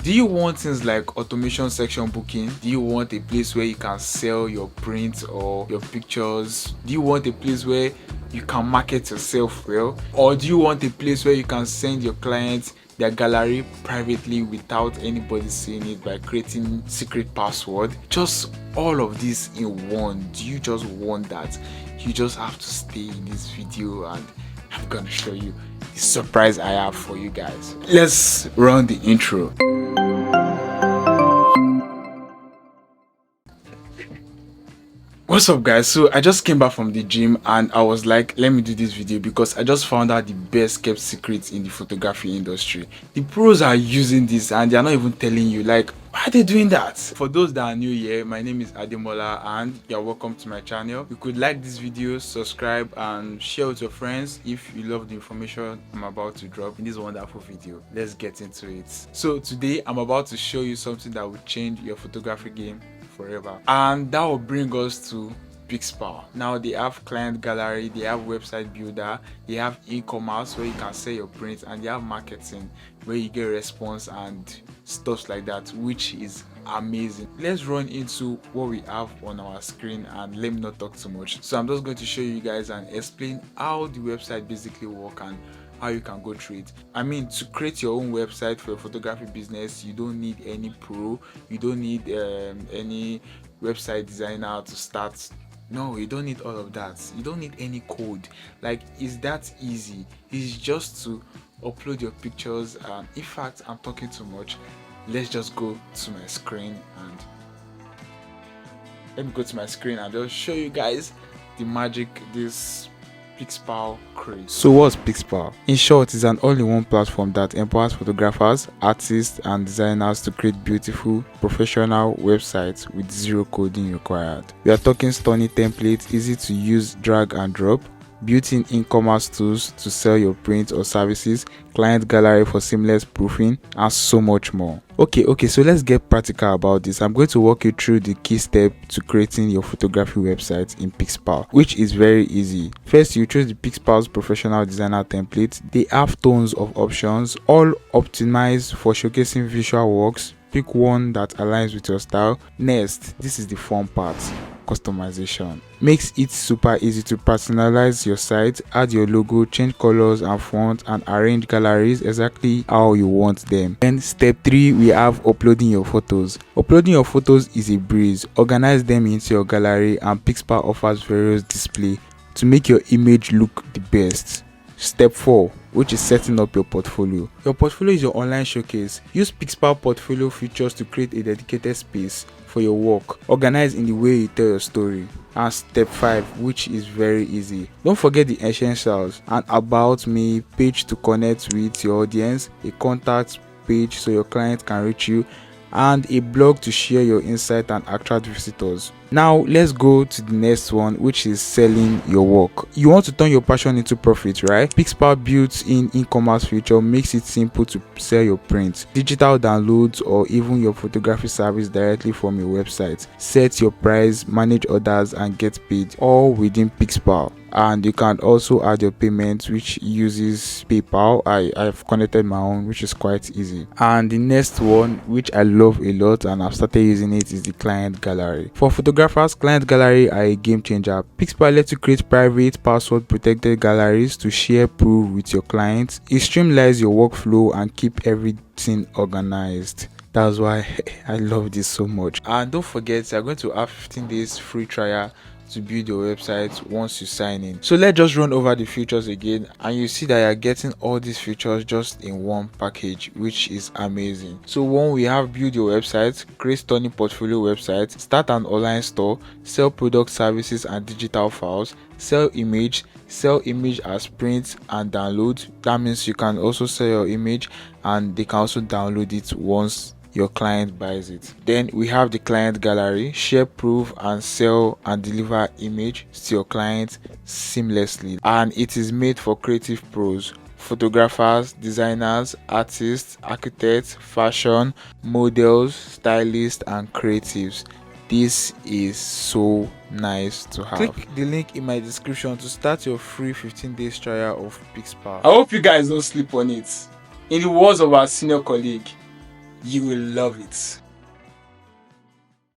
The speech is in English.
Do you want things like automation section booking? Do you want a place where you can sell your prints or your pictures? Do you want a place where you can market yourself well? Or do you want a place where you can send your clients their gallery privately without anybody seeing it by creating secret password? Just all of this in one. Do you just want that? You just have to stay in this video and I'm gonna show you the surprise I have for you guys. Let's run the intro. What's up guys? So I just came back from the gym and I was like, let me do this video because I just found out the best kept secrets in the photography industry. The pros are using this and they are not even telling you, like, why are they doing that? For those that are new here, my name is Ademola and you're welcome to my channel. You could like this video, subscribe and share with your friends if you love the information I'm about to drop in this wonderful video. Let's get into it. So today I'm about to show you something that will change your photography game forever, and that will bring us to pixpal. Now they have client gallery, they have website builder, they have e-commerce where you can sell your prints, and they have marketing where you get response and stuff like that, which is amazing. Let's run into what we have on our screen and let me not talk too much. So I'm just going to show you guys and explain how the website basically work and how you can go through it. I mean, to create your own website for your photography business, you don't need any pro, you don't need any website designer to start. No, you don't need all of that. You don't need any code. Like, it's that easy. It's just to upload your pictures. And in fact, I'm talking too much. Let's just go to my screen and I'll show you guys the magic this pixpal creates. So what's pixpal? In short, it's an all-in-one platform that empowers photographers, artists and designers to create beautiful professional websites with zero coding required. We are talking stunning templates, easy to use drag and drop, built-in e-commerce tools to sell your prints or services, client gallery for seamless proofing, and so much more. Okay, so let's get practical about this. I'm going to walk you through the key steps to creating your photography website in pixpal, which is very easy. First, you choose the pixpal's professional designer template. They have tons of options, all optimized for showcasing visual works. Pick one that aligns with your style. Next, this is the fun part. Customization makes it super easy to personalize your site, add your logo, change colors and font, and arrange galleries exactly how you want them. Then step 3, we have uploading your photos. Uploading your photos is a breeze. Organize them into your gallery and pixpal offers various display to make your image look the best. Step 4, which is setting up your portfolio. Your portfolio is your online showcase. Use pixpal portfolio features to create a dedicated space for your work. Organize in the way you tell your story. And step 5, which is very easy. Don't forget the essentials: an about me page to connect with your audience, a contact page so your client can reach you, and a blog to share your insight and attract visitors. Now let's go to the next one, which is selling your work. You want to turn your passion into profit, right? Pixpal built-in e-commerce feature makes it simple to sell your prints, digital downloads, or even your photography service directly from your website. Set your price, manage orders, and get paid all within pixpal. And you can also add your payment, which uses PayPal. I've connected my own, which is quite easy. And the next one, which I love a lot and I've started using it, is the client gallery. For photographers, client gallery are a game changer. Pixpal lets you create private, password protected galleries to share proof with your clients. It streamlines your workflow and keep everything organized. That's why I love this so much. And don't forget, you're going to have 15 days free trial to build your website once you sign in. So let's just run over the features again, and you see that you're getting all these features just in one package, which is amazing. So one, we have build your website, create stunning portfolio website, start an online store, sell product, services and digital files, sell image as print and download. That means you can also sell your image and they can also download it once your client buys it. Then we have the client gallery, share proof and sell and deliver image to your client seamlessly, and it is made for creative pros, photographers, designers, artists, architects, fashion models, stylists and creatives. This is so nice to have. Click the link in my description to start your free 15 days trial of pixpal. I hope you guys don't sleep on it. In the words of our senior colleague, You will love it.